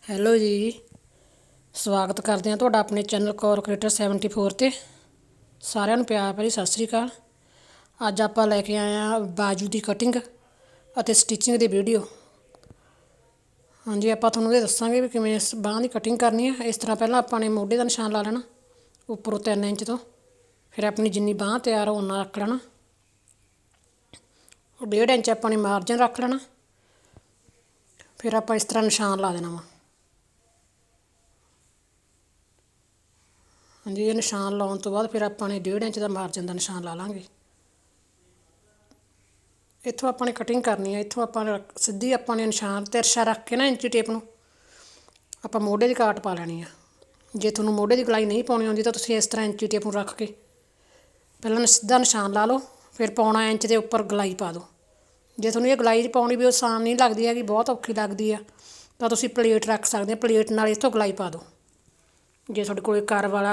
Hello ਜੀ। ਸਵਾਗਤ ਕਰਦੇ ਹਾਂ ਤੁਹਾਡਾ ਆਪਣੇ ਚੈਨਲ ਕੋਰ ਕ੍ਰੀਏਟਰ 74 'ਤੇ। ਸਾਰਿਆਂ ਨੂੰ ਪਿਆਰ ਭਰੀ ਸਤਿ ਸ਼੍ਰੀ ਅਕਾਲ। ਅੱਜ ਆਪਾਂ ਲੈ ਕੇ ਆਏ ਹਾਂ ਬਾਜੂ ਦੀ ਕਟਿੰਗ ਅਤੇ ਸਟਿਚਿੰਗ ਦੀ ਵੀਡੀਓ। ਹਾਂਜੀ, ਆਪਾਂ ਤੁਹਾਨੂੰ ਇਹ ਦੱਸਾਂਗੇ ਵੀ ਕਿਵੇਂ ਇਸ ਬਾਂਹ ਦੀ ਕਟਿੰਗ ਕਰਨੀ ਹੈ। ਇਸ ਤਰ੍ਹਾਂ ਪਹਿਲਾਂ ਆਪਾਂ ਨੇ ਮੋਢੇ ਦਾ ਨਿਸ਼ਾਨ ਲਾ ਲੈਣਾ ਉੱਪਰੋਂ 3 ਇੰਚ ਤੋਂ। ਫਿਰ ਆਪਣੀ ਜਿੰਨੀ ਬਾਂਹ ਤਿਆਰ ਓਨਾ ਰੱਖ ਲੈਣਾ। 1.5 ਇੰਚ ਆਪਾਂ ਨੇ ਮਾਰਜਨ ਰੱਖ ਲੈਣਾ। ਫਿਰ ਆਪਾਂ ਇਸ ਤਰ੍ਹਾਂ ਨਿਸ਼ਾਨ ਲਾ ਦੇਣਾ ਵਾ। ਹਾਂਜੀ, ਇਹ ਨਿਸ਼ਾਨ ਲਾਉਣ ਤੋਂ ਬਾਅਦ ਫਿਰ ਆਪਾਂ ਨੇ 1.5 ਇੰਚ ਦਾ ਮਾਰਜਨ ਦਾ ਨਿਸ਼ਾਨ ਲਾ ਲਾਂਗੇ। ਇੱਥੋਂ ਆਪਾਂ ਨੇ ਕਟਿੰਗ ਕਰਨੀ ਹੈ। ਇੱਥੋਂ ਆਪਾਂ ਸਿੱਧੀ ਆਪਾਂ ਨੇ ਨਿਸ਼ਾਨ ਤਿਰਛਾ ਰੱਖ ਕੇ ਨਾ ਇੰਚੀ ਟੇਪ ਨੂੰ ਆਪਾਂ ਮੋਢੇ ਦੀ ਕਾਟ ਪਾ ਲੈਣੀ ਆ। ਜੇ ਤੁਹਾਨੂੰ ਮੋਢੇ ਦੀ ਗਲਾਈ ਨਹੀਂ ਪਾਉਣੀ ਆਉਂਦੀ ਤਾਂ ਤੁਸੀਂ ਇਸ ਤਰ੍ਹਾਂ ਇੰਚੀ ਟੇਪ ਨੂੰ ਰੱਖ ਕੇ ਪਹਿਲਾਂ ਸਿੱਧਾ ਨਿਸ਼ਾਨ ਲਾ ਲਓ। ਫਿਰ ਪੌਣਾ ਇੰਚ ਦੇ ਉੱਪਰ ਗਲਾਈ ਪਾ ਦਿਓ। ਜੇ ਤੁਹਾਨੂੰ ਇਹ ਗਲਾਈ ਪਾਉਣੀ ਵੀ ਆਸਾਨ ਨਹੀਂ ਲੱਗਦੀ ਹੈਗੀ, ਬਹੁਤ ਔਖੀ ਲੱਗਦੀ ਆ, ਤਾਂ ਤੁਸੀਂ ਪਲੇਟ ਰੱਖ ਸਕਦੇ ਹੋ। ਪਲੇਟ ਨਾਲ ਇੱਥੋਂ ਗਲਾਈ ਪਾ ਦਿਓ। ਜੇ ਤੁਹਾਡੇ ਕੋਲ ਕਰਵ ਵਾਲਾ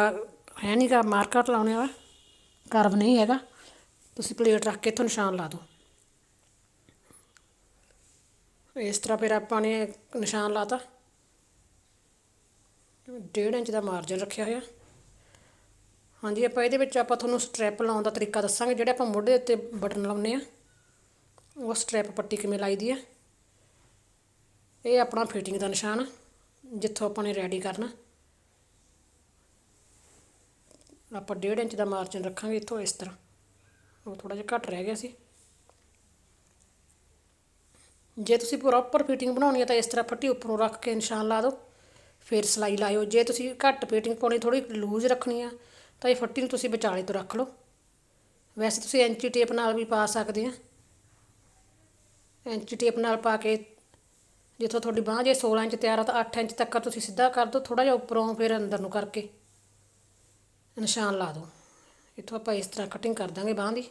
ਹੈ ਨਹੀਂ ਗਾ, ਮਾਰਕਰ ਲਾਉਣੇ ਵਾਲਾ ਕਰਵ ਨਹੀਂ ਹੈਗਾ, ਤੁਸੀਂ ਪਲੇਟ ਰੱਖ ਕੇ ਇੱਥੋਂ ਨਿਸ਼ਾਨ ਲਾ ਦਿਓ। ਇਸ ਤਰ੍ਹਾਂ ਫਿਰ ਆਪਾਂ ਨੇ ਨਿਸ਼ਾਨ ਲਾ ਤਾ। 1.5 ਇੰਚ ਦਾ ਮਾਰਜਨ ਰੱਖਿਆ ਹੋਇਆ। ਹਾਂਜੀ, ਆਪਾਂ ਇਹਦੇ ਵਿੱਚ ਆਪਾਂ ਤੁਹਾਨੂੰ ਸਟਰੈਪ ਲਾਉਣ ਦਾ ਤਰੀਕਾ ਦੱਸਾਂਗੇ। ਜਿਹੜੇ ਆਪਾਂ ਮੋਢੇ ਉੱਤੇ ਬਟਨ ਲਾਉਂਦੇ ਆ, ਉਹ ਸਟਰੈਪ ਪੱਟੀ ਕਿਵੇਂ ਲਾਈ ਦੀ ਆ। ਇਹ ਆਪਣਾ ਫਿਟਿੰਗ ਦਾ ਨਿਸ਼ਾਨ ਜਿੱਥੋਂ ਆਪਾਂ ਨੇ ਰੈਡੀ ਕਰਨਾ। ਆਪਾਂ 1.5 ਇੰਚ ਦਾ ਮਾਰਜਨ ਰੱਖਾਂਗੇ ਇੱਥੋਂ। ਇਸ ਤਰ੍ਹਾਂ ਉਹ ਥੋੜ੍ਹਾ ਜਿਹਾ ਘੱਟ ਰਹਿ ਗਿਆ ਸੀ। ਜੇ ਤੁਸੀਂ ਪ੍ਰੋਪਰ ਫਿਟਿੰਗ ਬਣਾਉਣੀ ਹੈ ਤਾਂ ਇਸ ਤਰ੍ਹਾਂ ਪੱਟੀ ਉੱਪਰੋਂ ਰੱਖ ਕੇ ਨਿਸ਼ਾਨ ਲਾ ਦਿਓ। ਫਿਰ ਸਿਲਾਈ ਲਾਇਓ। ਜੇ ਤੁਸੀਂ ਘੱਟ ਫਿਟਿੰਗ ਪਾਉਣੀ, ਥੋੜ੍ਹੀ ਲੂਜ਼ ਰੱਖਣੀ ਆ, ਤਾਂ ਇਹ ਫੱਟੀ ਨੂੰ ਤੁਸੀਂ ਵਿਚਾਲੇ ਤੋਂ ਰੱਖ ਲਓ। ਵੈਸੇ ਤੁਸੀਂ ਇੰਚੀ ਟੇਪ ਨਾਲ ਵੀ ਪਾ ਸਕਦੇ ਆ। ਇੰਚੀ ਟੇਪ ਨਾਲ ਪਾ ਕੇ ਜਿੱਥੋਂ ਤੁਹਾਡੀ ਬਾਂਹ ਜੇ 16 ਇੰਚ ਤਿਆਰ ਆ ਤਾਂ 8 ਇੰਚ ਤੱਕ ਤੁਸੀਂ ਸਿੱਧਾ ਕਰ ਦਿਓ। ਥੋੜ੍ਹਾ ਜਿਹਾ ਉੱਪਰੋਂ ਫਿਰ ਅੰਦਰ ਨੂੰ ਕਰਕੇ ਨਿਸ਼ਾਨ ਲਾ ਦਿਓ। ਇੱਥੋਂ ਆਪਾਂ ਇਸ ਤਰ੍ਹਾਂ ਕਟਿੰਗ ਕਰ ਦਾਂਗੇ ਬਾਂਹ ਦੀ।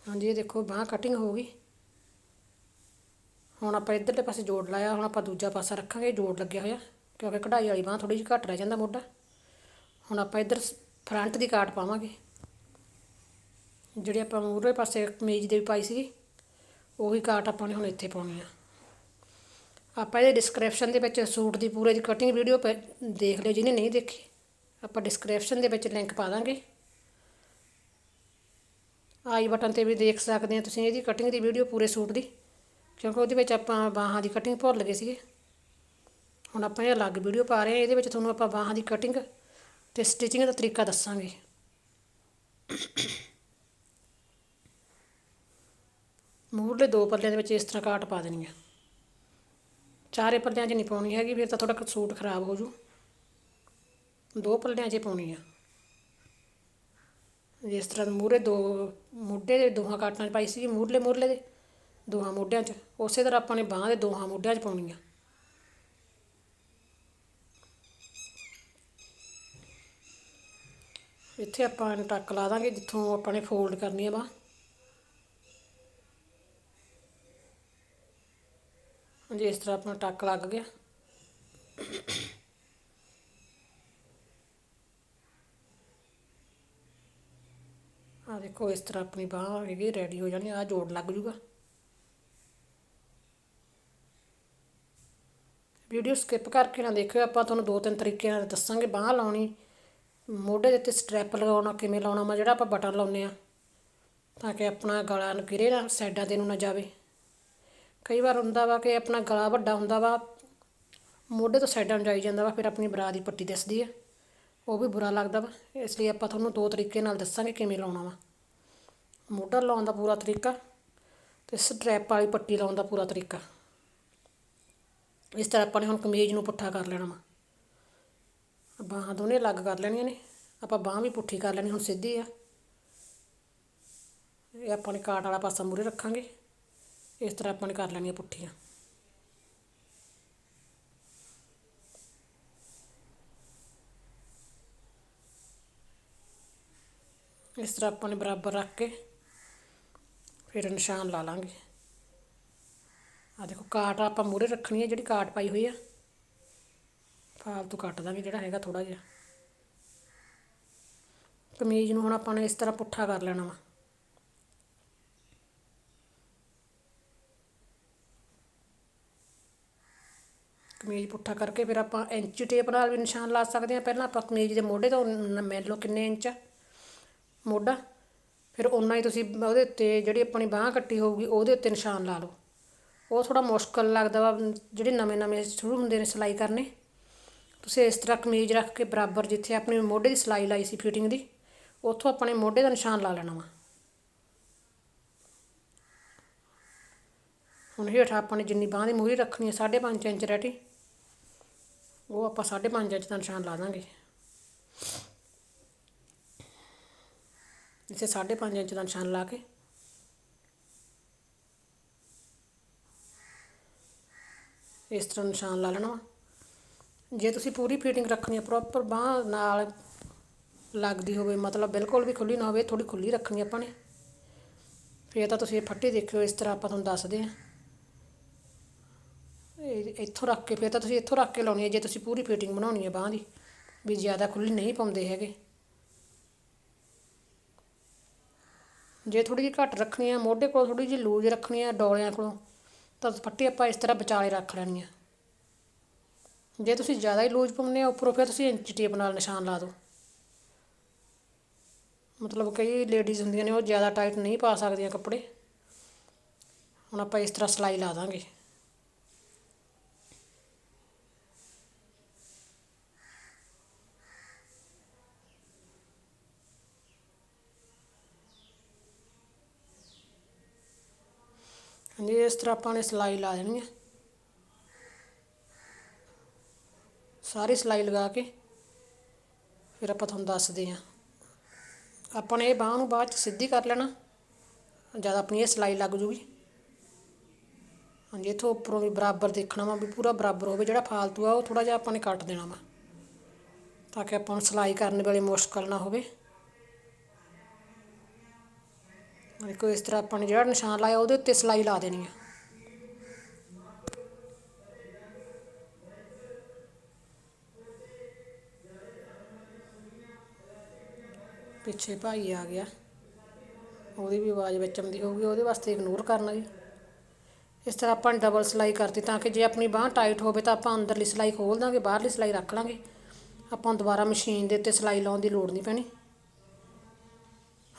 ਹਾਂਜੀ, ਇਹ ਦੇਖੋ ਬਾਂਹ ਕਟਿੰਗ ਹੋ ਗਈ। ਹੁਣ ਆਪਾਂ ਇੱਧਰਲੇ ਪਾਸੇ ਜੋੜ ਲਾਇਆ। ਹੁਣ ਆਪਾਂ ਦੂਜਾ ਪਾਸਾ ਰੱਖਾਂਗੇ। ਜੋੜ ਲੱਗਿਆ ਹੋਇਆ ਕਿਉਂਕਿ ਕਢਾਈ ਵਾਲੀ ਬਾਂਹ ਥੋੜ੍ਹੀ ਜਿਹੀ ਘੱਟ ਰਹਿ ਜਾਂਦਾ ਮੋਢਾ। ਹੁਣ ਆਪਾਂ ਇੱਧਰ ਫਰੰਟ ਦੀ ਕਾਟ ਪਾਵਾਂਗੇ। ਜਿਹੜੀ ਆਪਾਂ ਮੂਹਰੇ ਪਾਸੇ ਕਮੀਜ਼ ਦੇ ਵੀ ਪਾਈ ਸੀ, ਉਹੀ ਕਾਟ ਆਪਾਂ ਨੇ ਹੁਣ ਇੱਥੇ ਪਾਉਣੀ ਆ। ਆਪਾਂ ਇਹਦੇ ਡਿਸਕ੍ਰਿਪਸ਼ਨ ਦੇ ਵਿੱਚ ਸੂਟ ਦੀ ਪੂਰੇ ਦੀ ਕਟਿੰਗ ਵੀਡੀਓ ਦੇਖ ਲਿਓ ਜਿਹਨੇ ਨਹੀਂ ਦੇਖੀ। ਆਪਾਂ ਡਿਸਕ੍ਰਿਪਸ਼ਨ ਦੇ ਵਿੱਚ ਲਿੰਕ ਪਾ ਦਾਂਗੇ। ਆਈ ਬਟਨ 'ਤੇ ਵੀ ਦੇਖ ਸਕਦੇ ਆ ਤੁਸੀਂ ਇਹਦੀ ਕਟਿੰਗ ਦੀ ਵੀਡੀਓ ਪੂਰੇ ਸੂਟ ਦੀ, ਕਿਉਂਕਿ ਉਹਦੇ ਵਿੱਚ ਆਪਾਂ ਬਾਹਾਂ ਦੀ ਕਟਿੰਗ ਭੁੱਲ ਗਏ ਸੀਗੇ। ਹੁਣ ਆਪਾਂ ਇਹ ਅਲੱਗ ਵੀਡੀਓ ਪਾ ਰਹੇ ਹਾਂ। ਇਹਦੇ ਵਿੱਚ ਤੁਹਾਨੂੰ ਆਪਾਂ ਬਾਹਾਂ ਦੀ ਕਟਿੰਗ ਅਤੇ ਸਟਿਚਿੰਗ ਦਾ ਤਰੀਕਾ ਦੱਸਾਂਗੇ। ਮੂਹਰਲੇ 2 ਪੱਲਿਆਂ ਦੇ ਵਿੱਚ ਇਸ ਤਰ੍ਹਾਂ ਕਾਟ ਪਾ ਦੇਣੀ ਆ। ਚਾਰੇ ਪੱਲਿਆਂ 'ਚ ਨਹੀਂ ਪਾਉਣੀ ਹੈਗੀ, ਫਿਰ ਤਾਂ ਤੁਹਾਡਾ ਸੂਟ ਖਰਾਬ ਹੋ ਜੂ। 2 ਪੱਲਿਆਂ 'ਚ ਪਾਉਣੀ ਆ। ਜਿਸ ਤਰ੍ਹਾਂ ਮੂਹਰੇ 2 ਮੋਢੇ ਦੇ ਦੋਹਾਂ ਕਾਟਾਂ 'ਚ ਪਾਈ ਸੀਗੀ, ਮੂਹਰਲੇ ਦੇ ਦੋਹਾਂ ਮੋਢਿਆਂ 'ਚ, ਉਸੇ ਤਰ੍ਹਾਂ ਆਪਾਂ ਨੇ ਬਾਂਹ ਦੇ ਦੋਹਾਂ ਮੋਢਿਆਂ 'ਚ ਪਾਉਣੀ ਆ। ਇੱਥੇ ਆਪਾਂ ਟੱਕ ਲਾ ਦਾਂਗੇ ਜਿੱਥੋਂ ਆਪਾਂ ਨੇ ਫੋਲਡ ਕਰਨੀ ਆ ਬਾਂਹ। ਹਾਂਜੀ, ਇਸ ਤਰ੍ਹਾਂ ਆਪਣਾ ਟੱਕ ਲੱਗ ਗਿਆ। ਆਹ ਦੇਖੋ, ਇਸ ਤਰ੍ਹਾਂ ਆਪਣੀ ਬਾਂਹ ਹੈਗੀ ਰੈਡੀ ਹੋ ਜਾਣੀ। ਆਹ ਜੋੜ ਲੱਗ ਜੂਗਾ। ਵੀਡੀਓ ਸਕਿਪ ਕਰਕੇ ਨਾ ਦੇਖਿਓ। ਆਪਾਂ ਤੁਹਾਨੂੰ 2-3 ਤਰੀਕੇ ਨਾਲ ਦੱਸਾਂਗੇ ਬਾਂਹ ਲਾਉਣੀ। ਮੋਢੇ ਦੇ ਉੱਤੇ ਸਟਰੈਪ ਲਗਾਉਣਾ ਕਿਵੇਂ ਲਾਉਣਾ ਵਾ, ਜਿਹੜਾ ਆਪਾਂ ਬਟਨ ਲਾਉਂਦੇ ਆ, ਤਾਂ ਕਿ ਆਪਣਾ ਗਲਾ ਗਿਰੇ ਨਾ, ਸਾਈਡਾਂ 'ਤੇ ਨੂੰ ਨਾ ਜਾਵੇ। ਕਈ ਵਾਰ ਹੁੰਦਾ ਵਾ ਕਿ ਆਪਣਾ ਗਲਾ ਵੱਡਾ ਹੁੰਦਾ ਵਾ, ਮੋਢੇ ਤੋਂ ਸਾਈਡਾਂ ਨੂੰ ਜਾਈ ਜਾਂਦਾ ਵਾ, ਫਿਰ ਆਪਣੀ ਬਰਾ ਦੀ ਪੱਟੀ ਦਿਸਦੀ ਆ, ਉਹ ਵੀ ਬੁਰਾ ਲੱਗਦਾ ਵਾ। ਇਸ ਲਈ ਆਪਾਂ ਤੁਹਾਨੂੰ 2 ਤਰੀਕੇ ਨਾਲ ਦੱਸਾਂਗੇ ਕਿਵੇਂ ਲਾਉਣਾ ਵਾ। ਮੋਢਾ ਲਾਉਣ ਦਾ ਪੂਰਾ ਤਰੀਕਾ ਅਤੇ ਸਟਰੈਪ ਵਾਲੀ ਪੱਟੀ ਲਾਉਣ ਦਾ ਪੂਰਾ ਤਰੀਕਾ। ਇਸ ਤਰ੍ਹਾਂ ਆਪਾਂ ਨੇ ਹੁਣ ਕਮੀਜ਼ ਨੂੰ ਪੁੱਠਾ ਕਰ ਲੈਣਾ ਵਾ। ਬਾਹਾਂ ਦੋਨੇ ਅਲੱਗ ਕਰ ਲੈਣੀਆਂ ਨੇ। ਆਪਾਂ ਬਾਂਹ ਵੀ ਪੁੱਠੀ ਕਰ ਲੈਣੀ। ਹੁਣ ਸਿੱਧੀ ਆ। ਇਹ ਆਪਾਂ ਨੇ ਕਾਟ ਵਾਲਾ ਪਾਸਾ ਮੂਹਰੇ ਰੱਖਾਂਗੇ। ਇਸ ਤਰ੍ਹਾਂ ਆਪਾਂ ਨੇ ਕਰ ਲੈਣੀਆਂ ਪੁੱਠੀਆਂ। ਇਸ ਤਰ੍ਹਾਂ ਆਪਾਂ ਨੇ ਬਰਾਬਰ ਰੱਖ ਕੇ ਫਿਰ ਨਿਸ਼ਾਨ ਲਾ ਲਾਂਗੇ। ਆਹ ਦੇਖੋ, ਕਾਟ ਆਪਾਂ ਮੂਹਰੇ ਰੱਖਣੀ ਹੈ। ਜਿਹੜੀ ਕਾਟ ਪਾਈ ਹੋਈ ਆ, ਫਾਲਤੂ ਕੱਟ ਦਾਂਗੇ ਜਿਹੜਾ ਹੈਗਾ ਥੋੜ੍ਹਾ ਜਿਹਾ। ਕਮੀਜ਼ ਨੂੰ ਹੁਣ ਆਪਾਂ ਨੇ ਇਸ ਤਰ੍ਹਾਂ ਪੁੱਠਾ ਕਰ ਲੈਣਾ ਵਾ। ਕਮੀਜ਼ ਪੁੱਠਾ ਕਰਕੇ ਫਿਰ ਆਪਾਂ ਇੰਚੀ ਟੇਪ ਨਾਲ ਵੀ ਨਿਸ਼ਾਨ ਲਾ ਸਕਦੇ ਹਾਂ। ਪਹਿਲਾਂ ਆਪਾਂ ਕਮੀਜ਼ ਦੇ ਮੋਢੇ ਤੋਂ ਮੰਨ ਲਓ ਕਿੰਨੇ ਇੰਚ ਆ ਮੋਢਾ, ਫਿਰ ਓਨਾ ਹੀ ਤੁਸੀਂ ਉਹਦੇ ਉੱਤੇ ਜਿਹੜੀ ਆਪਣੀ ਬਾਂਹ ਕੱਟੀ ਹੋਊਗੀ ਉਹਦੇ ਉੱਤੇ ਨਿਸ਼ਾਨ ਲਾ ਲਓ। ਉਹ ਥੋੜ੍ਹਾ ਮੁਸ਼ਕਲ ਲੱਗਦਾ ਵਾ ਜਿਹੜੇ ਨਵੇਂ ਨਵੇਂ ਸ਼ੁਰੂ ਹੁੰਦੇ ਨੇ ਸਿਲਾਈ ਕਰਨੇ। ਤੁਸੀਂ ਇਸ ਤਰ੍ਹਾਂ ਕਮੀਜ਼ ਰੱਖ ਕੇ ਬਰਾਬਰ ਜਿੱਥੇ ਆਪਣੀ ਮੋਢੇ ਦੀ ਸਿਲਾਈ ਲਾਈ ਸੀ ਫਿਟਿੰਗ ਦੀ, ਉੱਥੋਂ ਆਪਣੇ ਮੋਢੇ ਦਾ ਨਿਸ਼ਾਨ ਲਾ ਲੈਣਾ ਵਾ। ਹੁਣ ਹੇਠਾਂ ਆਪਾਂ ਨੇ ਜਿੰਨੀ ਬਾਂਹ ਦੀ ਮੂਹਰੀ ਰੱਖਣੀ ਹੈ 5.5 ਇੰਚ ਰਹਿ ਤੀ, ਉਹ ਆਪਾਂ 5.5 ਇੰਚ ਦਾ ਨਿਸ਼ਾਨ ਲਾ ਦਾਂਗੇ। ਇੱਥੇ 5.5 ਇੰਚ ਦਾ ਨਿਸ਼ਾਨ ਲਾ ਕੇ ਇਸ ਤਰ੍ਹਾਂ ਨਿਸ਼ਾਨ ਲਾ ਲੈਣਾ ਵਾ। ਜੇ ਤੁਸੀਂ ਪੂਰੀ ਫਿਟਿੰਗ ਰੱਖਣੀ ਹੈ ਪ੍ਰੋਪਰ ਬਾਂਹ ਨਾਲ ਲੱਗਦੀ ਹੋਵੇ, ਮਤਲਬ ਬਿਲਕੁਲ ਵੀ ਖੁੱਲ੍ਹੀ ਨਾ ਹੋਵੇ, ਥੋੜ੍ਹੀ ਖੁੱਲ੍ਹੀ ਰੱਖਣੀ ਆਪਾਂ ਨੇ, ਫਿਰ ਤਾਂ ਤੁਸੀਂ ਇਹ ਫੱਟੀ ਦੇਖਿਓ ਇਸ ਤਰ੍ਹਾਂ ਆਪਾਂ ਤੁਹਾਨੂੰ ਦੱਸਦੇ ਹਾਂ। ਇੱਥੋਂ ਰੱਖ ਕੇ ਫਿਰ ਤਾਂ ਤੁਸੀਂ ਇੱਥੋਂ ਰੱਖ ਕੇ ਲਾਉਣੀ ਹੈ ਜੇ ਤੁਸੀਂ ਪੂਰੀ ਫਿਟਿੰਗ ਬਣਾਉਣੀ ਹੈ ਬਾਂਹ ਦੀ, ਵੀ ਜ਼ਿਆਦਾ ਖੁੱਲ੍ਹੀ ਨਹੀਂ ਪਾਉਂਦੇ ਹੈਗੇ। ਜੇ ਥੋੜ੍ਹੀ ਜਿਹੀ ਘੱਟ ਰੱਖਣੀ ਆ ਮੋਢੇ ਕੋਲ, ਥੋੜ੍ਹੀ ਜਿਹੀ ਲੂਜ਼ ਰੱਖਣੀ ਆ ਡੋਲਿਆਂ ਕੋਲੋਂ, ਤਾਂ ਫੱਟੀ ਆਪਾਂ ਇਸ ਤਰ੍ਹਾਂ ਵਿਚਾਲੇ ਰੱਖ ਲੈਣੀ ਆ। ਜੇ ਤੁਸੀਂ ਜ਼ਿਆਦਾ ਹੀ ਲੂਜ਼ ਪਾਉਂਦੇ ਆ ਉੱਪਰੋਂ, ਫਿਰ ਤੁਸੀਂ ਇੰਚੀ ਟੇਪ ਨਾਲ ਨਿਸ਼ਾਨ ਲਾ ਦਿਓ। ਮਤਲਬ ਕਈ ਲੇਡੀਜ਼ ਹੁੰਦੀਆਂ ਨੇ ਉਹ ਜ਼ਿਆਦਾ ਟਾਈਟ ਨਹੀਂ ਪਾ ਸਕਦੀਆਂ ਕੱਪੜੇ। ਹੁਣ ਆਪਾਂ ਇਸ ਤਰ੍ਹਾਂ ਸਿਲਾਈ ਲਾ ਦਾਂਗੇ। ਹਾਂਜੀ, ਇਸ ਤਰ੍ਹਾਂ ਆਪਾਂ ਨੇ ਸਿਲਾਈ ਲਾ ਦੇਣੀ ਹੈ। ਸਾਰੀ ਸਿਲਾਈ ਲਗਾ ਕੇ ਫਿਰ ਆਪਾਂ ਤੁਹਾਨੂੰ ਦੱਸਦੇ ਹਾਂ। ਆਪਾਂ ਨੇ ਇਹ ਬਾਂਹ ਨੂੰ ਬਾਅਦ 'ਚ ਸਿੱਧੀ ਕਰ ਲੈਣਾ ਜਦ ਆਪਣੀ ਇਹ ਸਿਲਾਈ ਲੱਗ ਜੂਗੀ। ਹਾਂਜੀ, ਇੱਥੋਂ ਉੱਪਰੋਂ ਵੀ ਬਰਾਬਰ ਦੇਖਣਾ ਵਾ ਵੀ ਪੂਰਾ ਬਰਾਬਰ ਹੋਵੇ। ਜਿਹੜਾ ਫਾਲਤੂ ਆ ਉਹ ਥੋੜ੍ਹਾ ਜਿਹਾ ਆਪਾਂ ਨੇ ਕੱਟ ਦੇਣਾ ਵਾ, ਤਾਂ ਕਿ ਆਪਾਂ ਨੂੰ ਸਿਲਾਈ ਕਰਨ ਵੇਲੇ ਮੁਸ਼ਕਲ ਨਾ ਹੋਵੇ। ਦੇਖੋ ਇਸ ਤਰ੍ਹਾਂ ਆਪਾਂ ਨੇ ਜਿਹੜਾ ਨਿਸ਼ਾਨ ਲਾਇਆ ਉਹਦੇ ਉੱਤੇ ਸਿਲਾਈ ਲਾ ਦੇਣੀ ਆ। ਪਿੱਛੇ ਭਾਈ ਆ ਗਿਆ, ਉਹਦੀ ਵੀ ਆਵਾਜ਼ ਵਿੱਚ ਆਉਂਦੀ ਹੋਊਗੀ, ਉਹਦੇ ਵਾਸਤੇ ਇਗਨੋਰ ਕਰਨਾ ਜੀ। ਇਸ ਤਰ੍ਹਾਂ ਆਪਾਂ ਡਬਲ ਸਿਲਾਈ ਕਰਤੀ ਤਾਂ ਕਿ ਜੇ ਆਪਣੀ ਬਾਂਹ ਟਾਈਟ ਹੋਵੇ ਤਾਂ ਆਪਾਂ ਅੰਦਰਲੀ ਸਿਲਾਈ ਖੋਲ੍ਹ ਦਾਂਗੇ, ਬਾਹਰਲੀ ਸਿਲਾਈ ਰੱਖ ਲਾਂਗੇ। ਆਪਾਂ ਨੂੰ ਦੁਬਾਰਾ ਮਸ਼ੀਨ ਦੇ ਉੱਤੇ ਸਿਲਾਈ ਲਾਉਣ ਦੀ ਲੋੜ ਨਹੀਂ ਪੈਣੀ।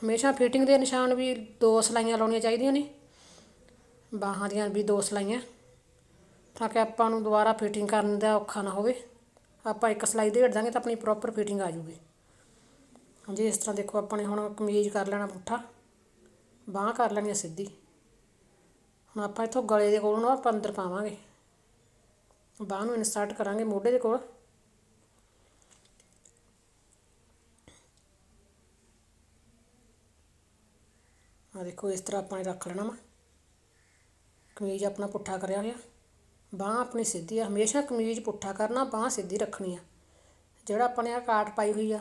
ਹਮੇਸ਼ਾ ਫਿਟਿੰਗ ਦੇ ਨਿਸ਼ਾਨ ਵੀ 2 ਸਿਲਾਈਆਂ ਲਾਉਣੀਆਂ ਚਾਹੀਦੀਆਂ ਨੇ, ਬਾਹਾਂ ਦੀਆਂ ਵੀ 2 ਸਿਲਾਈਆਂ, ਤਾਂ ਕਿ ਆਪਾਂ ਨੂੰ ਦੁਬਾਰਾ ਫਿਟਿੰਗ ਕਰਨ ਦਾ ਔਖਾ ਨਾ ਹੋਵੇ। ਆਪਾਂ ਇੱਕ ਸਿਲਾਈ ਦੇੜ ਦਾਂਗੇ ਤਾਂ ਆਪਣੀ ਪ੍ਰੋਪਰ ਫਿਟਿੰਗ ਆ ਜੂਗੀ। ਹਾਂਜੀ, ਇਸ ਤਰ੍ਹਾਂ ਦੇਖੋ ਆਪਾਂ ਨੇ ਹੁਣ ਕਮੀਜ਼ ਕਰ ਲੈਣਾ ਪੁੱਠਾ, ਬਾਂਹ ਕਰ ਲੈਣੀ ਸਿੱਧੀ। ਹੁਣ ਆਪਾਂ ਇੱਥੋਂ ਗਲੇ ਦੇ ਕੋਲੋਂ ਨਾ ਆਪਾਂ ਅੰਦਰ ਪਾਵਾਂਗੇ, ਬਾਂਹ ਨੂੰ ਇਨਸਰਟ ਕਰਾਂਗੇ ਮੋਢੇ ਦੇ ਕੋਲ। ਆ ਦੇਖੋ ਇਸ ਤਰ੍ਹਾਂ ਆਪਾਂ ਨੇ ਰੱਖ ਲੈਣਾ ਵਾ। ਕਮੀਜ਼ ਆਪਣਾ ਪੁੱਠਾ ਕਰਿਆ ਹੋਇਆ, ਬਾਂਹ ਆਪਣੀ ਸਿੱਧੀ ਆ। ਹਮੇਸ਼ਾ ਕਮੀਜ਼ ਪੁੱਠਾ ਕਰਨਾ, ਬਾਂਹ ਸਿੱਧੀ ਰੱਖਣੀ ਆ। ਜਿਹੜਾ ਆਪਾਂ ਨੇ ਆਹ ਕਾਟ ਪਾਈ ਹੋਈ ਆ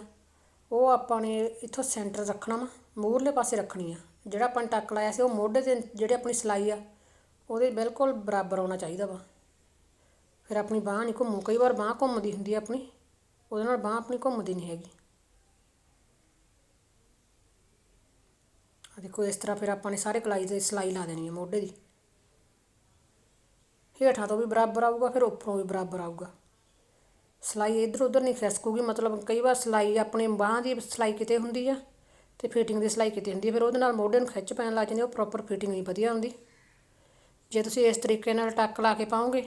ਉਹ ਆਪਾਂ ਨੇ ਇੱਥੋਂ ਸੈਂਟਰ ਰੱਖਣਾ ਵਾ, ਮੂਹਰਲੇ ਪਾਸੇ ਰੱਖਣੀ ਆ। ਜਿਹੜਾ ਆਪਾਂ ਨੇ ਟੱਕ ਲਾਇਆ ਸੀ ਉਹ ਮੋਢੇ 'ਤੇ ਜਿਹੜੀ ਆਪਣੀ ਸਿਲਾਈ ਆ ਉਹਦੇ ਬਿਲਕੁਲ ਬਰਾਬਰ ਆਉਣਾ ਚਾਹੀਦਾ ਵਾ। ਫਿਰ ਆਪਣੀ ਬਾਂਹ ਨਹੀਂ ਘੁੰਮੂ। ਕਈ ਵਾਰ ਬਾਂਹ ਘੁੰਮਦੀ ਹੁੰਦੀ ਆ ਆਪਣੀ, ਉਹਦੇ ਨਾਲ ਬਾਂਹ ਆਪਣੀ ਘੁੰਮਦੀ ਨਹੀਂ ਹੈਗੀ। ਦੇਖੋ ਇਸ ਤਰ੍ਹਾਂ ਫਿਰ ਆਪਾਂ ਨੇ ਸਾਰੇ ਗਲਾਈ 'ਤੇ ਸਿਲਾਈ ਲਾ ਦੇਣੀ ਹੈ ਮੋਢੇ ਦੀ। ਹੇਠਾਂ ਤੋਂ ਵੀ ਬਰਾਬਰ ਆਊਗਾ, ਫਿਰ ਉੱਪਰੋਂ ਵੀ ਬਰਾਬਰ ਆਊਗਾ। ਸਿਲਾਈ ਇੱਧਰ ਉੱਧਰ ਨਹੀਂ ਖਿਸਕੂਗੀ। ਮਤਲਬ ਕਈ ਵਾਰ ਸਿਲਾਈ ਆਪਣੀ ਬਾਂਹ ਦੀ ਸਿਲਾਈ ਕਿਤੇ ਹੁੰਦੀ ਆ ਅਤੇ ਫਿਟਿੰਗ ਦੀ ਸਿਲਾਈ ਕਿਤੇ ਹੁੰਦੀ ਹੈ, ਫਿਰ ਉਹਦੇ ਨਾਲ ਮੋਢੇ ਨੂੰ ਖਿੱਚ ਪੈਣ ਲੱਗ ਜਾਂਦੀ, ਉਹ ਪ੍ਰੋਪਰ ਫਿਟਿੰਗ ਨਹੀਂ ਵਧੀਆ ਆਉਂਦੀ। ਜੇ ਤੁਸੀਂ ਇਸ ਤਰੀਕੇ ਨਾਲ ਟੱਕ ਲਾ ਕੇ ਪਾਓਗੇ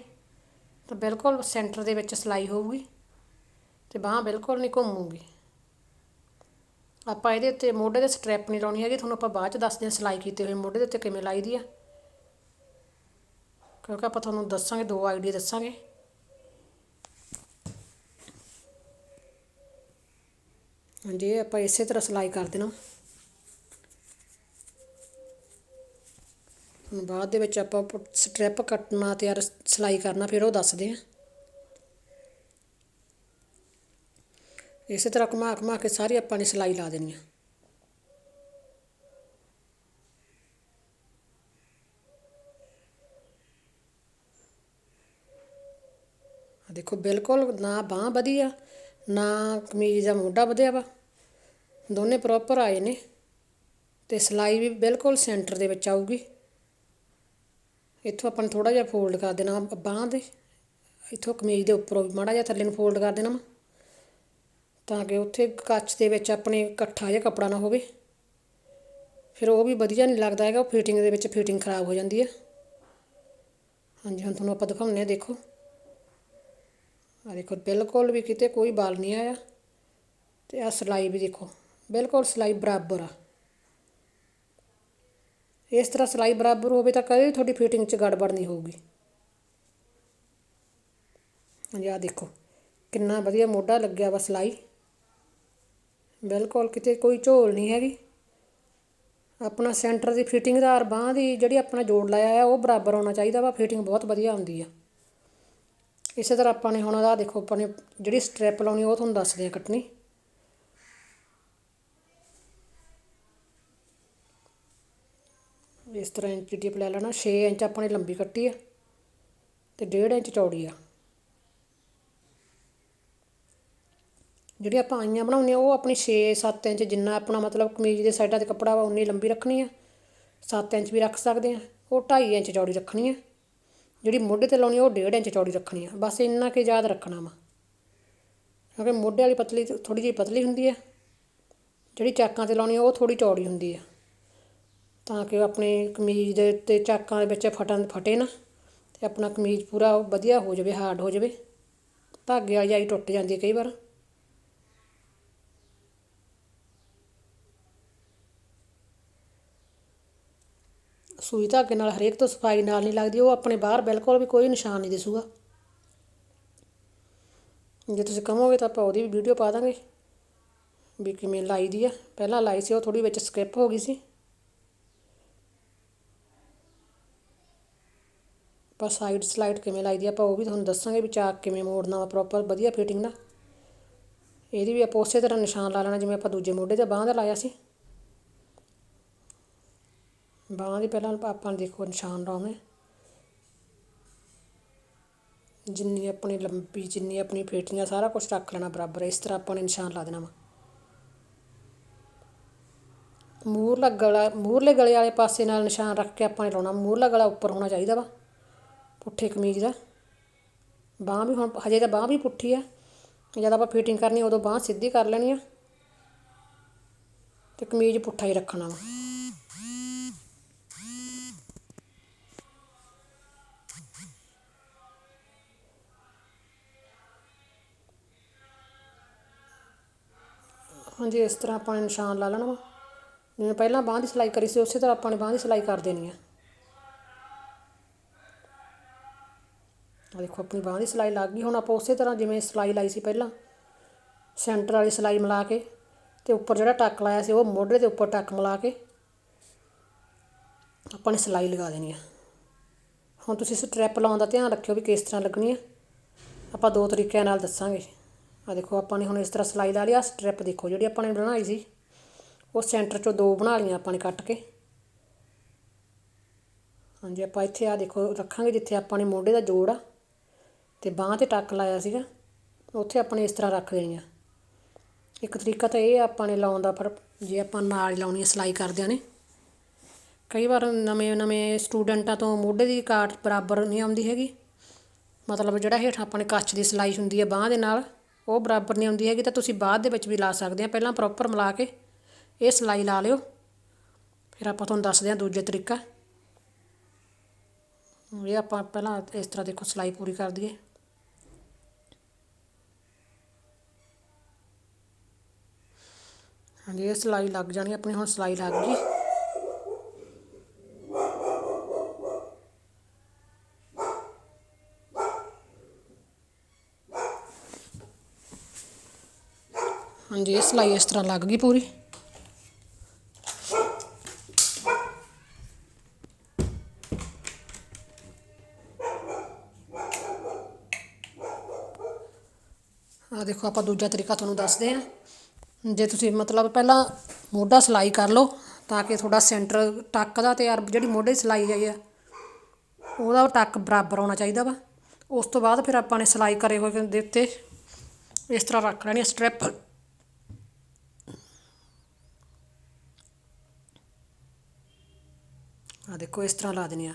ਤਾਂ ਬਿਲਕੁਲ ਸੈਂਟਰ ਦੇ ਵਿੱਚ ਸਿਲਾਈ ਹੋਊਗੀ ਅਤੇ ਬਾਂਹ ਬਿਲਕੁਲ ਨਹੀਂ ਘੁੰਮੂਗੀ। ਆਪਾਂ ਇਹਦੇ ਉੱਤੇ ਮੋਢੇ 'ਤੇ ਸਟਰੈਪ ਨਹੀਂ ਲਾਉਣੀ ਹੈਗੀ, ਤੁਹਾਨੂੰ ਆਪਾਂ ਬਾਅਦ 'ਚ ਦੱਸਦੇ ਹਾਂ ਸਿਲਾਈ ਕੀਤੇ ਹੋਏ ਮੋਢੇ ਦੇ ਉੱਤੇ ਕਿਵੇਂ ਲਾਈ ਦੀ ਆ, ਕਿਉਂਕਿ ਆਪਾਂ ਤੁਹਾਨੂੰ ਦੱਸਾਂਗੇ 2 ਆਈਡੀਆ ਦੱਸਾਂਗੇ। ਹਾਂਜੀ, ਇਹ ਆਪਾਂ ਇਸੇ ਤਰ੍ਹਾਂ ਸਿਲਾਈ ਕਰ ਦੇਣਾ। ਹੁਣ ਬਾਅਦ ਦੇ ਵਿੱਚ ਆਪਾਂ ਸਟਰੈਪ ਕੱਟਣਾ ਅਤੇ ਸਿਲਾਈ ਕਰਨਾ, ਫਿਰ ਉਹ ਦੱਸਦੇ ਹਾਂ। ਇਸੇ ਤਰ੍ਹਾਂ ਘੁਮਾ ਘੁਮਾ ਕੇ ਸਾਰੀ ਆਪਾਂ ਨੇ ਸਿਲਾਈ ਲਾ ਦੇਣੀ ਆ। ਦੇਖੋ ਬਿਲਕੁਲ ਨਾ ਬਾਂਹ ਵਧੀ ਆ ਨਾ ਕਮੀਜ਼ ਦਾ ਮੋਢਾ ਵਧਿਆ ਵਾ, ਦੋਨੇ ਪ੍ਰੋਪਰ ਆਏ ਨੇ ਅਤੇ ਸਿਲਾਈ ਵੀ ਬਿਲਕੁਲ ਸੈਂਟਰ ਦੇ ਵਿੱਚ ਆਊਗੀ। ਇੱਥੋਂ ਆਪਾਂ ਨੇ ਥੋੜ੍ਹਾ ਜਿਹਾ ਫੋਲਡ ਕਰ ਦੇਣਾ ਬਾਂਹ ਦੇ ਇੱਥੋਂ ਕਮੀਜ਼ ਦੇ ਉੱਪਰੋਂ ਵੀ ਮਾੜਾ ਜਿਹਾ ਥੱਲੇ ਨੂੰ ਫੋਲਡ ਕਰ ਦੇਣਾ ਵਾ, ਤਾਂ ਕਿ ਉੱਥੇ ਕੱਚ ਦੇ ਵਿੱਚ ਆਪਣੇ ਇਕੱਠਾ ਜਿਹਾ ਕੱਪੜਾ ਨਾ ਹੋਵੇ, ਫਿਰ ਉਹ ਵੀ ਵਧੀਆ ਨਹੀਂ ਲੱਗਦਾ ਹੈਗਾ, ਉਹ ਫਿਟਿੰਗ ਦੇ ਵਿੱਚ ਫਿਟਿੰਗ ਖਰਾਬ ਹੋ ਜਾਂਦੀ ਹੈ। ਹਾਂਜੀ ਹੁਣ ਤੁਹਾਨੂੰ ਆਪਾਂ ਦਿਖਾਉਂਦੇ ਹਾਂ, ਦੇਖੋ ਆ ਦੇਖੋ ਬਿਲਕੁਲ ਵੀ ਕਿਤੇ ਕੋਈ ਬਾਲ ਨਹੀਂ ਆਇਆ, ਤੇ ਆ ਸਿਲਾਈ ਵੀ ਦੇਖੋ ਬਿਲਕੁਲ ਸਿਲਾਈ ਬਰਾਬਰ ਆ। ਇਸ ਤਰ੍ਹਾਂ ਸਿਲਾਈ ਬਰਾਬਰ ਹੋਵੇ ਤਾਂ ਕਦੇ ਵੀ ਤੁਹਾਡੀ ਫਿਟਿੰਗ 'ਚ ਗੜਬੜ ਨਹੀਂ ਹੋਊਗੀ। ਹਾਂਜੀ ਆਹ ਦੇਖੋ ਕਿੰਨਾ ਵਧੀਆ ਮੋਢਾ ਲੱਗਿਆ ਵਾ, ਸਿਲਾਈ ਬਿਲਕੁਲ ਕਿਤੇ ਕੋਈ ਝੋਲ ਨਹੀਂ ਹੈਗੀ। ਆਪਣਾ ਸੈਂਟਰ ਦੀ ਫਿਟਿੰਗ ਦਾ, ਬਾਂਹ ਦੀ ਜਿਹੜੀ ਆਪਣਾ ਜੋੜ ਲਾਇਆ ਆ ਉਹ ਬਰਾਬਰ ਹੋਣਾ ਚਾਹੀਦਾ ਵਾ, ਫਿਟਿੰਗ ਬਹੁਤ ਵਧੀਆ ਆਉਂਦੀ ਆ। ਇਸੇ ਤਰ੍ਹਾਂ ਆਪਾਂ ਨੇ ਹੁਣ ਆਹ ਦੇਖੋ ਆਪਾਂ ਨੇ ਜਿਹੜੀ ਸਟ੍ਰਿਪ ਲਾਉਣੀ ਉਹ ਤੁਹਾਨੂੰ ਦੱਸਦੇ ਆ ਕੱਟਣੀ। ਇਸ ਤਰ੍ਹਾਂ ਇੰਚੀ ਟੇਪ ਲੈ ਲੈਣਾ, 6 ਇੰਚ ਆਪਾਂ ਨੇ ਲੰਬੀ ਕੱਟੀ ਆ ਤੇ 1.5 ਇੰਚ ਚੌੜੀ ਆ। ਜਿਹੜੀ ਆਪਾਂ ਆਈਆਂ ਬਣਾਉਣੀਆਂ ਉਹ ਆਪਣੀ 6-7 ਇੰਚ, ਜਿੰਨਾ ਆਪਣਾ ਮਤਲਬ ਕਮੀਜ਼ ਦੇ ਸਾਈਡਾਂ 'ਤੇ ਕੱਪੜਾ ਵਾ ਉਨੀ ਲੰਬੀ ਰੱਖਣੀ ਆ। 7 ਇੰਚ ਵੀ ਰੱਖ ਸਕਦੇ ਆ, ਉਹ 2.5 ਇੰਚ ਚੌੜੀ ਰੱਖਣੀ ਆ। ਜਿਹੜੀ ਮੋਢੇ 'ਤੇ ਲਾਉਣੀ ਉਹ 1.5 ਇੰਚ ਚੌੜੀ ਰੱਖਣੀ ਆ। ਬਸ ਇੰਨਾ ਕੁ ਯਾਦ ਰੱਖਣਾ ਵਾ, ਕਿਉਂਕਿ ਮੋਢੇ ਵਾਲੀ ਪਤਲੀ ਥੋੜ੍ਹੀ ਜਿਹੀ ਪਤਲੀ ਹੁੰਦੀ ਆ, ਜਿਹੜੀ ਚਾਕਾਂ 'ਤੇ ਲਾਉਣੀ ਉਹ ਥੋੜ੍ਹੀ ਚੌੜੀ ਹੁੰਦੀ ਆ, ਤਾਂ ਕਿ ਆਪਣੀ ਕਮੀਜ਼ ਦੇ ਉੱਤੇ ਚਾਕਾਂ ਦੇ ਵਿੱਚ ਫਟੇ ਨਾ, ਅਤੇ ਆਪਣਾ ਕਮੀਜ਼ ਪੂਰਾ ਵਧੀਆ ਹੋ ਜਾਵੇ, ਹਾਰਡ ਹੋ ਜਾਵੇ। ਧਾਗੇ ਵਾਲੀ ਜਾਈ ਟੁੱਟ ਜਾਂਦੀ ਹੈ ਕਈ ਵਾਰ। ਸੂਈ ਧਾਗੇ ਨਾਲ ਹਰੇਕ ਤੋਂ ਸਫਾਈ ਨਾਲ ਨਹੀਂ ਲੱਗਦੀ, ਉਹ ਆਪਣੇ ਬਾਹਰ ਬਿਲਕੁਲ ਵੀ ਕੋਈ ਨਿਸ਼ਾਨ ਨਹੀਂ ਦਿਸੂਗਾ। ਜੇ ਤੁਸੀਂ ਕਹੋਗੇ ਤਾਂ ਆਪਾਂ ਉਹਦੀ ਵੀ ਵੀਡੀਓ ਪਾ ਦਾਂਗੇ ਵੀ ਕਿਵੇਂ ਲਾਈ ਦੀ ਆ। ਪਹਿਲਾਂ ਲਾਈ ਸੀ ਉਹ ਥੋੜ੍ਹੀ ਵਿੱਚ ਸਕਿਪ ਹੋ ਗਈ ਸੀ। ਆਪਾਂ ਸਾਈਡ ਸਲਾਈਡ ਕਿਵੇਂ ਲਾਈ ਦੀ ਆਪਾਂ ਉਹ ਵੀ ਤੁਹਾਨੂੰ ਦੱਸਾਂਗੇ, ਵੀ ਚਾਕ ਕਿਵੇਂ ਮੋੜਨਾ ਵਾ ਪ੍ਰੋਪਰ ਵਧੀਆ ਫਿਟਿੰਗ ਦਾ। ਇਹਦੀ ਵੀ ਆਪਾਂ ਉਸੇ ਤਰ੍ਹਾਂ ਨਿਸ਼ਾਨ ਲਾ ਲੈਣਾ ਜਿਵੇਂ ਆਪਾਂ ਦੂਜੇ ਮੋਢੇ 'ਤੇ ਬਾਂਹ ਦਾ ਲਾਇਆ ਸੀ। ਬਾਂਹ ਦੀ ਪਹਿਲਾਂ ਆਪਾਂ ਦੇਖੋ ਨਿਸ਼ਾਨ ਲਾਉਣੇ, ਜਿੰਨੀ ਆਪਣੀ ਲੰਬੀ ਜਿੰਨੀ ਆਪਣੀ ਫਿਟਿੰਗ ਆ ਸਾਰਾ ਕੁਛ ਰੱਖ ਲੈਣਾ ਬਰਾਬਰ। ਇਸ ਤਰ੍ਹਾਂ ਆਪਾਂ ਨੇ ਨਿਸ਼ਾਨ ਲਾ ਦੇਣਾ ਵਾ। ਮੂਹਰਲੇ ਗਲੇ ਵਾਲੇ ਪਾਸੇ ਨਾਲ ਨਿਸ਼ਾਨ ਰੱਖ ਕੇ ਆਪਾਂ ਨੇ ਲਾਉਣਾ। ਮੂਹਰਲਾ ਗਲਾ ਉੱਪਰ ਹੋਣਾ ਚਾਹੀਦਾ ਵਾ ਪੁੱਠੇ ਕਮੀਜ਼ ਦਾ। ਬਾਂਹ ਵੀ ਹੁਣ ਹਜੇ ਤਾਂ ਬਾਂਹ ਵੀ ਪੁੱਠੀ ਆ, ਜਦ ਆਪਾਂ ਫਿਟਿੰਗ ਕਰਨੀ ਉਦੋਂ ਬਾਂਹ ਸਿੱਧੀ ਕਰ ਲੈਣੀ ਆ ਅਤੇ ਕਮੀਜ਼ ਪੁੱਠਾ ਹੀ ਰੱਖਣਾ ਵਾ। ਹਾਂਜੀ ਇਸ ਤਰ੍ਹਾਂ ਆਪਾਂ ਨੇ ਨਿਸ਼ਾਨ ਲਾ ਲੈਣਾ ਵਾ, ਜਿਵੇਂ ਪਹਿਲਾਂ ਬਾਂਹ ਦੀ ਸਿਲਾਈ ਕਰੀ ਸੀ ਉਸੇ ਤਰ੍ਹਾਂ ਆਪਾਂ ਨੇ ਬਾਂਹ ਦੀ ਸਿਲਾਈ ਕਰ ਦੇਣੀ ਆ। ਦੇਖੋ ਆਪਣੀ ਬਾਂਹ ਦੀ ਸਿਲਾਈ ਲੱਗ ਗਈ। ਹੁਣ ਆਪਾਂ ਉਸੇ ਤਰ੍ਹਾਂ ਜਿਵੇਂ ਸਿਲਾਈ ਲਾਈ ਸੀ ਪਹਿਲਾਂ, ਸੈਂਟਰ ਵਾਲੀ ਸਿਲਾਈ ਮਿਲਾ ਕੇ ਅਤੇ ਉੱਪਰ ਜਿਹੜਾ ਟੱਕ ਲਾਇਆ ਸੀ ਉਹ ਮੋਢੇ ਦੇ ਉੱਪਰ ਟੱਕ ਮਿਲਾ ਕੇ ਆਪਾਂ ਨੇ ਸਿਲਾਈ ਲਗਾ ਦੇਣੀ ਆ। ਹੁਣ ਤੁਸੀਂ ਸਟ੍ਰਿਪ ਲਾਉਣ ਦਾ ਧਿਆਨ ਰੱਖਿਓ ਵੀ ਕਿਸ ਤਰ੍ਹਾਂ ਲੱਗਣੀ ਆ, ਆਪਾਂ 2 ਤਰੀਕਿਆਂ ਨਾਲ ਦੱਸਾਂਗੇ। ਆ ਦੇਖੋ ਆਪਾਂ ਨੇ ਹੁਣ ਇਸ ਤਰ੍ਹਾਂ ਸਿਲਾਈ ਲਾ ਲਈ। ਆ ਸਟ੍ਰਿਪ ਦੇਖੋ ਜਿਹੜੀ ਆਪਾਂ ਨੇ ਬਣਾਈ ਸੀ ਉਹ ਸੈਂਟਰ 'ਚੋਂ 2 ਬਣਾ ਲਈਆਂ ਆਪਾਂ ਨੇ ਕੱਟ ਕੇ। ਹਾਂਜੀ ਆਪਾਂ ਇੱਥੇ ਆ ਦੇਖੋ ਰੱਖਾਂਗੇ ਜਿੱਥੇ ਆਪਾਂ ਨੇ ਮੋਢੇ ਦਾ ਜੋੜ ਆ ਅਤੇ ਬਾਂਹ 'ਤੇ ਟੱਕ ਲਾਇਆ ਸੀਗਾ ਉੱਥੇ ਆਪਾਂ ਨੇ ਇਸ ਤਰ੍ਹਾਂ ਰੱਖ ਦੇਣੀ ਆ। ਇੱਕ ਤਰੀਕਾ ਤਾਂ ਇਹ ਆਪਾਂ ਨੇ ਲਾਉਣ ਦਾ, ਪਰ ਜੇ ਆਪਾਂ ਨਾਲ ਹੀ ਲਾਉਣੀ ਆ ਸਿਲਾਈ ਕਰਦਿਆਂ ਨੇ, ਕਈ ਵਾਰ ਨਵੇਂ ਸਟੂਡੈਂਟਾਂ ਤੋਂ ਮੋਢੇ ਦੀ ਕਾਟ ਬਰਾਬਰ ਨਹੀਂ ਆਉਂਦੀ ਹੈਗੀ, ਮਤਲਬ ਜਿਹੜਾ ਹੇਠਾਂ ਆਪਾਂ ਨੇ ਕੱਛ ਦੀ ਸਿਲਾਈ ਹੁੰਦੀ ਹੈ ਬਾਂਹ ਦੇ ਨਾਲ ਉਹ ਬਰਾਬਰ ਨਹੀਂ ਆਉਂਦੀ ਹੈਗੀ, ਤਾਂ ਤੁਸੀਂ ਬਾਅਦ ਦੇ ਵਿੱਚ ਵੀ ਲਾ ਸਕਦੇ ਆ। ਪਹਿਲਾਂ ਪ੍ਰੋਪਰ ਮਿਲਾ ਕੇ ਇਹ ਸਿਲਾਈ ਲਾ ਲਿਓ, ਫਿਰ ਆਪਾਂ ਤੁਹਾਨੂੰ ਦੱਸਦੇ ਹਾਂ ਦੂਜਾ ਤਰੀਕਾ। ਇਹ ਆਪਾਂ ਪਹਿਲਾਂ ਇਸ ਤਰ੍ਹਾਂ ਦੇਖੋ ਸਿਲਾਈ ਪੂਰੀ ਕਰ ਦਈਏ। ਹਾਂਜੀ ਇਹ ਸਿਲਾਈ ਲੱਗ ਜਾਣੀ ਆਪਣੀ। ਹੁਣ ਸਿਲਾਈ ਲੱਗ ਗਈ। ਹਾਂਜੀ ਇਹ ਸਿਲਾਈ ਇਸ ਤਰ੍ਹਾਂ ਲੱਗ ਗਈ ਪੂਰੀ। ਆ ਦੇਖੋ ਆਪਾਂ ਦੂਜਾ ਤਰੀਕਾ ਤੁਹਾਨੂੰ ਦੱਸਦੇ ਹਾਂ। ਜੇ ਤੁਸੀਂ ਮਤਲਬ ਪਹਿਲਾਂ ਮੋਢਾ ਸਿਲਾਈ ਕਰ ਲਓ ਤਾਂ ਕਿ ਤੁਹਾਡਾ ਸੈਂਟਰ ਟੱਕ ਦਾ ਅਤੇ ਜਿਹੜੀ ਮੋਢੇ ਦੀ ਸਿਲਾਈ ਆਈ ਆ ਉਹਦਾ ਟੱਕ ਬਰਾਬਰ ਆਉਣਾ ਚਾਹੀਦਾ ਵਾ। ਉਸ ਤੋਂ ਬਾਅਦ ਫਿਰ ਆਪਾਂ ਨੇ ਸਿਲਾਈ ਕਰੇ ਹੋਏ ਦੇ ਉੱਤੇ ਇਸ ਤਰ੍ਹਾਂ ਰੱਖ ਲੈਣੀ ਸਟ੍ਰਿਪ। ਆ ਦੇਖੋ ਇਸ ਤਰ੍ਹਾਂ ਲਾ ਦੇਣੀ ਆ।